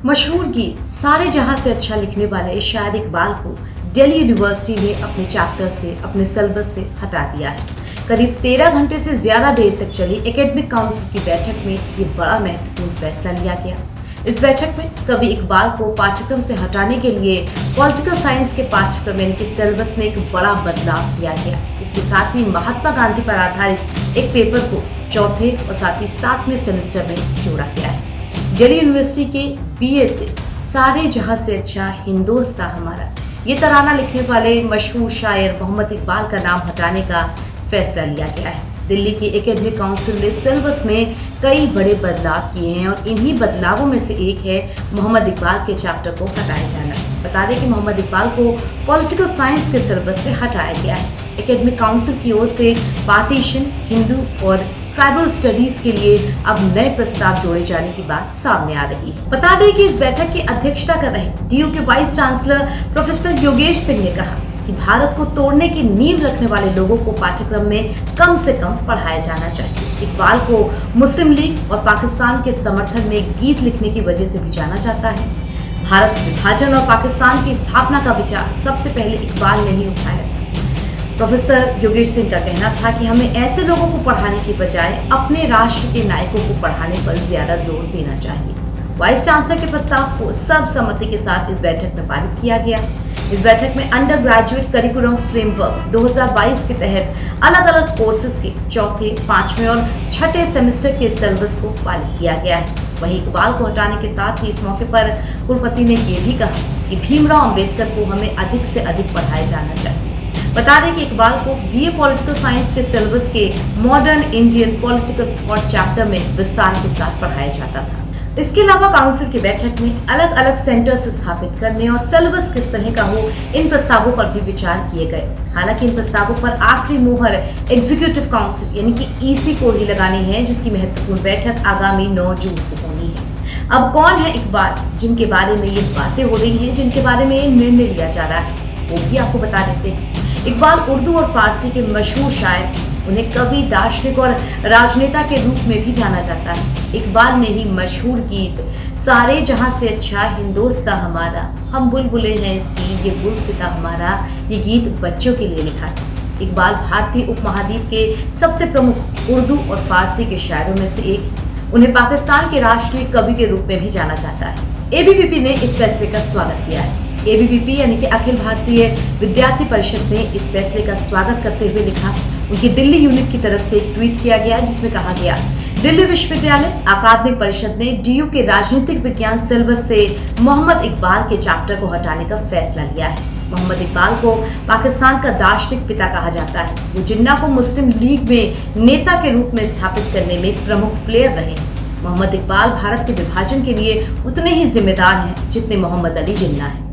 मशहूर गीत सारे जहां से अच्छा लिखने वाले शायद इकबाल को दिल्ली यूनिवर्सिटी ने अपने चैप्टर से, अपने सिलेबस से हटा दिया है। करीब 13 घंटे से ज्यादा देर तक चली एकेडमिक काउंसिल की बैठक में ये बड़ा महत्वपूर्ण फैसला लिया गया। इस बैठक में कवि इकबाल को पाठ्यक्रम से हटाने के लिए पॉलिटिकल साइंस के पाठ्यक्रम यानी कि सिलेबस में एक बड़ा बदलाव किया गया। इसके साथ ही महात्मा गांधी पर आधारित एक पेपर को चौथे और साथ ही 7वें सेमेस्टर में जोड़ा गया है। दिल्ली यूनिवर्सिटी के बीए से सारे जहां से अच्छा हिंदोस्तां हमारा ये तराना लिखने वाले मशहूर शायर मोहम्मद इकबाल का नाम हटाने का फैसला लिया गया है। दिल्ली की एकेडमिक काउंसिल ने सिलेबस में कई बड़े बदलाव किए हैं और इन्हीं बदलावों में से एक है मोहम्मद इकबाल के चैप्टर को हटाया जाना। बता दें कि मोहम्मद इकबाल को पॉलिटिकल साइंस के सिलेबस से हटाया गया है। एकेडमिक काउंसिल की ओर से पार्टीशन, हिंदू और ट्राइबल स्टडीज के लिए अब नए प्रस्ताव जोड़े जाने की बात सामने आ रही है। बता दें कि इस बैठक की अध्यक्षता कर रहे डीयू के vice chancellor professor Yogesh Singh ने कहा कि भारत को तोड़ने की नींव रखने वाले लोगों को पाठ्यक्रम में कम से कम पढ़ाया जाना चाहिए। इकबाल को मुस्लिम लीग और पाकिस्तान के समर्थन में गीत लिखने की वजह से भी जाना जाता है। भारत विभाजन और पाकिस्तान की स्थापना का विचार सबसे पहले इकबाल ने ही उठाया था। प्रोफेसर योगेश सिंह का कहना था कि हमें ऐसे लोगों को पढ़ाने की बजाय अपने राष्ट्र के नायकों को पढ़ाने पर ज्यादा जोर देना चाहिए। वाइस चांसलर के प्रस्ताव को सर्वसम्मति के साथ इस बैठक में पारित किया गया। इस बैठक में अंडर ग्रेजुएट करिकुलम फ्रेमवर्क 2022 के तहत अलग अलग कोर्सेज के चौथे, 5वें और 6ठे सेमेस्टर के सिलेबस को पारित किया गया है। वहीं इकबाल को हटाने के साथ ही इस मौके पर कुलपति ने ये भी कहा कि भीमराव अंबेडकर को हमें अधिक से अधिक पढ़ाया जाना चाहिए। बता दें कि इकबाल को बीए पॉलिटिकल साइंस के सिलेबस के modern Indian political thought chapter में विस्तार के साथ पढ़ाया जाता था। इसके अलावा काउंसिल की बैठक में अलग अलग सेंटर्स स्थापित करने और सिलेबस किस तरह का हो, इन प्रस्तावों पर भी विचार किए गए। हालांकि इन प्रस्तावों पर आखिरी मुहर एग्जीक्यूटिव काउंसिल यानी कि ईसी को ही लगानी है, जिसकी महत्वपूर्ण बैठक आगामी 9 जून को होनी है। अब कौन है इकबाल जिनके बारे में ये बातें हो रही हैं, जिनके बारे में ये निर्णय लिया जा रहा है, वो भी आपको बता देते हैं। इकबाल उर्दू और फारसी के मशहूर शायर, उन्हें कवि, दार्शनिक और राजनेता के रूप में भी जाना जाता है। इकबाल ने ही मशहूर गीत सारे जहां से अच्छा हिंदोस्तां हमारा, हम बुलबुलें हैं इसकी ये गुलसिता हमारा, ये गीत बच्चों के लिए लिखा था। इकबाल भारतीय उपमहाद्वीप के सबसे प्रमुख उर्दू और फारसी के शायरों में से एक। उन्हें पाकिस्तान के राष्ट्रीय कवि के रूप में भी जाना जाता है। एबीवीपी ने इस फैसले का स्वागत किया है। एबीवीपी यानी कि अखिल भारतीय विद्यार्थी परिषद ने इस फैसले का स्वागत करते हुए लिखा। उनकी दिल्ली यूनिट की तरफ से एक ट्वीट किया गया जिसमें कहा गया, दिल्ली विश्वविद्यालय अकादमिक परिषद ने डीयू के राजनीतिक विज्ञान सिलेबस से मोहम्मद इकबाल के चैप्टर को हटाने का फैसला लिया है। मोहम्मद इकबाल को पाकिस्तान का दार्शनिक पिता कहा जाता है। वो जिन्ना को मुस्लिम लीग में नेता के रूप में स्थापित करने में प्रमुख प्लेयर रहे हैं। मोहम्मद इकबाल भारत के विभाजन के लिए उतने ही जिम्मेदार हैं जितने मोहम्मद अली जिन्ना है।